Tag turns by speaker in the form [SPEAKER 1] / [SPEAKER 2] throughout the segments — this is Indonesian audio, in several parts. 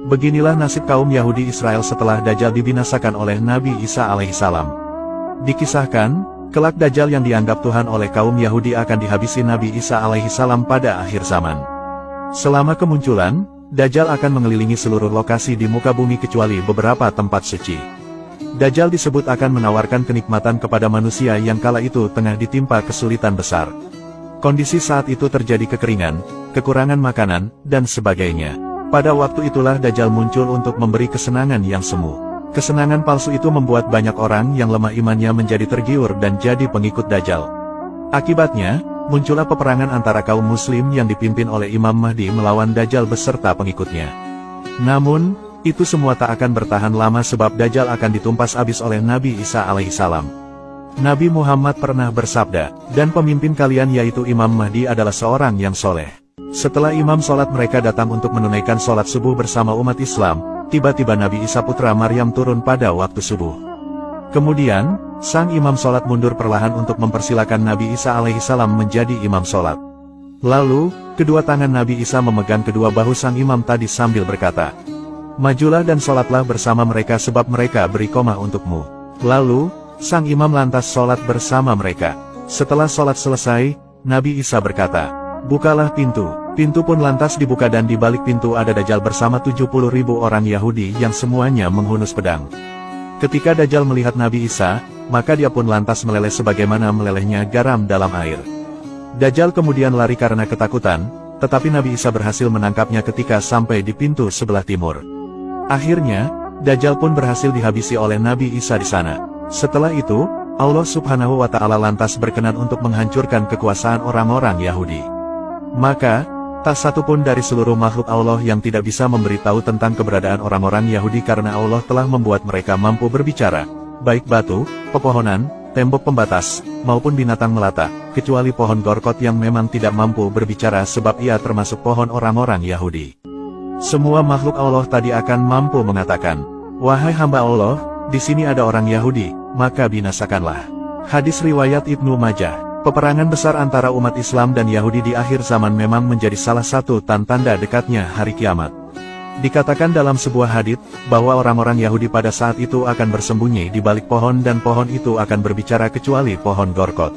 [SPEAKER 1] Beginilah nasib kaum Yahudi Israel setelah Dajjal dibinasakan oleh Nabi Isa alaihissalam. Dikisahkan, kelak Dajjal yang dianggap Tuhan oleh kaum Yahudi akan dihabisi Nabi Isa alaihissalam pada akhir zaman. Selama kemunculan, Dajjal akan mengelilingi seluruh lokasi di muka bumi kecuali beberapa tempat suci. Dajjal disebut akan menawarkan kenikmatan kepada manusia yang kala itu tengah ditimpa kesulitan besar. Kondisi saat itu terjadi kekeringan, kekurangan makanan, dan sebagainya. Pada waktu itulah Dajjal muncul untuk memberi kesenangan yang semu. Kesenangan palsu itu membuat banyak orang yang lemah imannya menjadi tergiur dan jadi pengikut Dajjal. Akibatnya, muncullah peperangan antara kaum muslim yang dipimpin oleh Imam Mahdi melawan Dajjal beserta pengikutnya. Namun, itu semua tak akan bertahan lama sebab Dajjal akan ditumpas habis oleh Nabi Isa alaihissalam. Nabi Muhammad pernah bersabda, dan pemimpin kalian yaitu Imam Mahdi adalah seorang yang soleh. Setelah imam sholat mereka datang untuk menunaikan sholat subuh bersama umat Islam, tiba-tiba Nabi Isa putra Maryam turun pada waktu subuh. Kemudian, sang imam sholat mundur perlahan untuk mempersilakan Nabi Isa alaihissalam menjadi imam sholat. Lalu, kedua tangan Nabi Isa memegang kedua bahu sang imam tadi sambil berkata, "Majulah dan sholatlah bersama mereka sebab mereka beri qomah untukmu." Lalu, sang imam lantas sholat bersama mereka. Setelah sholat selesai, Nabi Isa berkata, "Bukalah pintu." Pintu pun lantas dibuka dan di balik pintu ada Dajjal bersama 70.000 orang Yahudi yang semuanya menghunus pedang. Ketika Dajjal melihat Nabi Isa, maka dia pun lantas meleleh sebagaimana melelehnya garam dalam air. Dajjal kemudian lari karena ketakutan, tetapi Nabi Isa berhasil menangkapnya ketika sampai di pintu sebelah timur. Akhirnya, Dajjal pun berhasil dihabisi oleh Nabi Isa di sana. Setelah itu, Allah Subhanahu wa Ta'ala lantas berkenan untuk menghancurkan kekuasaan orang-orang Yahudi. Maka, tak satu pun dari seluruh makhluk Allah yang tidak bisa memberitahu tentang keberadaan orang-orang Yahudi karena Allah telah membuat mereka mampu berbicara, baik batu, pepohonan, tembok pembatas, maupun binatang melata, kecuali pohon gorkot yang memang tidak mampu berbicara sebab ia termasuk pohon orang-orang Yahudi. Semua makhluk Allah tadi akan mampu mengatakan, "Wahai hamba Allah, di sini ada orang Yahudi, maka binasakanlah." Hadis riwayat Ibnu Majah. Peperangan besar antara umat Islam dan Yahudi di akhir zaman memang menjadi salah satu tanda dekatnya hari kiamat. Dikatakan dalam sebuah hadits, bahwa orang-orang Yahudi pada saat itu akan bersembunyi di balik pohon dan pohon itu akan berbicara kecuali pohon gorkot.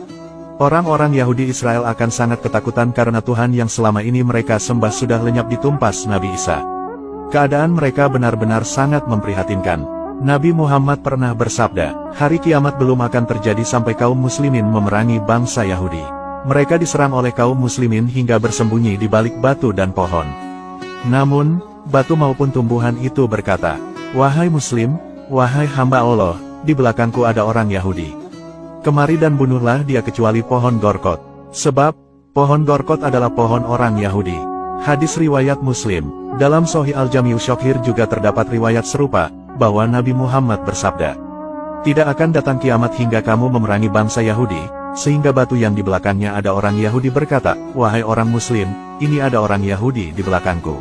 [SPEAKER 1] Orang-orang Yahudi Israel akan sangat ketakutan karena Tuhan yang selama ini mereka sembah sudah lenyap ditumpas Nabi Isa. Keadaan mereka benar-benar sangat memprihatinkan. Nabi Muhammad pernah bersabda, hari kiamat belum akan terjadi sampai kaum muslimin memerangi bangsa Yahudi. Mereka diserang oleh kaum muslimin hingga bersembunyi di balik batu dan pohon. Namun, batu maupun tumbuhan itu berkata, "Wahai muslim, wahai hamba Allah, di belakangku ada orang Yahudi. Kemari dan bunuhlah dia kecuali pohon gorkot. Sebab, pohon gorkot adalah pohon orang Yahudi." Hadis riwayat Muslim. Dalam Sahih Al-Jami' Syakhir juga terdapat riwayat serupa, bahwa Nabi Muhammad bersabda, "Tidak akan datang kiamat hingga kamu memerangi bangsa Yahudi, sehingga batu yang di belakangnya ada orang Yahudi berkata, 'Wahai orang Muslim, ini ada orang Yahudi di belakangku.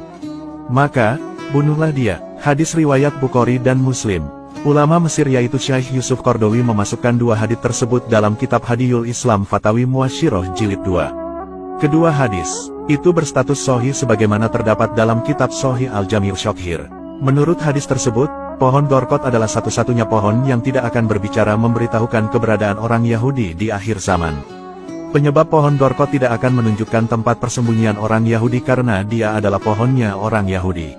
[SPEAKER 1] Maka, bunuhlah dia.'" Hadis riwayat Bukhari dan Muslim. Ulama Mesir yaitu Syekh Yusuf Qardawi memasukkan dua hadits tersebut dalam kitab Hadiyul Islam Fatawi Muasyiroh Jilid 2. Kedua hadis itu berstatus sahih sebagaimana terdapat dalam kitab Sahih Al-Jami' Syakhir. Menurut hadis tersebut, pohon gorkot adalah satu-satunya pohon yang tidak akan berbicara memberitahukan keberadaan orang Yahudi di akhir zaman. Penyebab pohon gorkot tidak akan menunjukkan tempat persembunyian orang Yahudi karena dia adalah pohonnya orang Yahudi.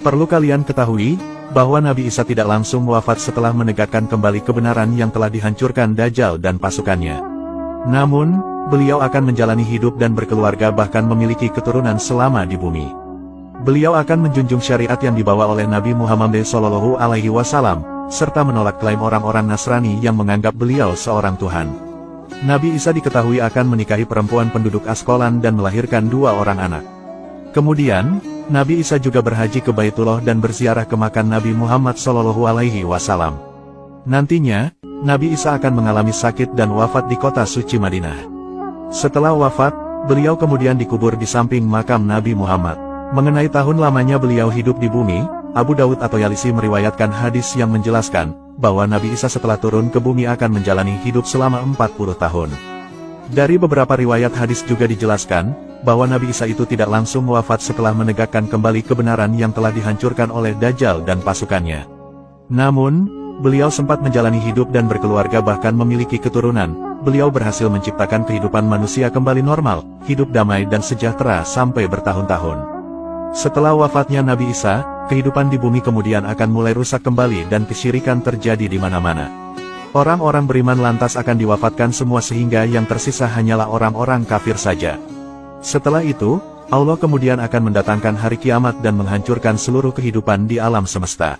[SPEAKER 1] Perlu kalian ketahui, bahwa Nabi Isa tidak langsung wafat setelah menegakkan kembali kebenaran yang telah dihancurkan Dajjal dan pasukannya. Namun, beliau akan menjalani hidup dan berkeluarga bahkan memiliki keturunan selama di bumi. Beliau akan menjunjung syariat yang dibawa oleh Nabi Muhammad SAW, serta menolak klaim orang-orang Nasrani yang menganggap beliau seorang Tuhan. Nabi Isa diketahui akan menikahi perempuan penduduk Askolan dan melahirkan 2 orang anak. Kemudian, Nabi Isa juga berhaji ke Baitullah dan berziarah ke makam Nabi Muhammad SAW. Nantinya, Nabi Isa akan mengalami sakit dan wafat di kota suci Madinah. Setelah wafat, beliau kemudian dikubur di samping makam Nabi Muhammad. Mengenai tahun lamanya beliau hidup di bumi, Abu Daud atau Yalisi meriwayatkan hadis yang menjelaskan, bahwa Nabi Isa setelah turun ke bumi akan menjalani hidup selama 40 tahun. Dari beberapa riwayat hadis juga dijelaskan, bahwa Nabi Isa itu tidak langsung wafat setelah menegakkan kembali kebenaran yang telah dihancurkan oleh Dajjal dan pasukannya. Namun, beliau sempat menjalani hidup dan berkeluarga bahkan memiliki keturunan. Beliau berhasil menciptakan kehidupan manusia kembali normal, hidup damai dan sejahtera sampai bertahun-tahun. Setelah wafatnya Nabi Isa, kehidupan di bumi kemudian akan mulai rusak kembali dan kesyirikan terjadi di mana-mana. Orang-orang beriman lantas akan diwafatkan semua sehingga yang tersisa hanyalah orang-orang kafir saja. Setelah itu, Allah kemudian akan mendatangkan hari kiamat dan menghancurkan seluruh kehidupan di alam semesta.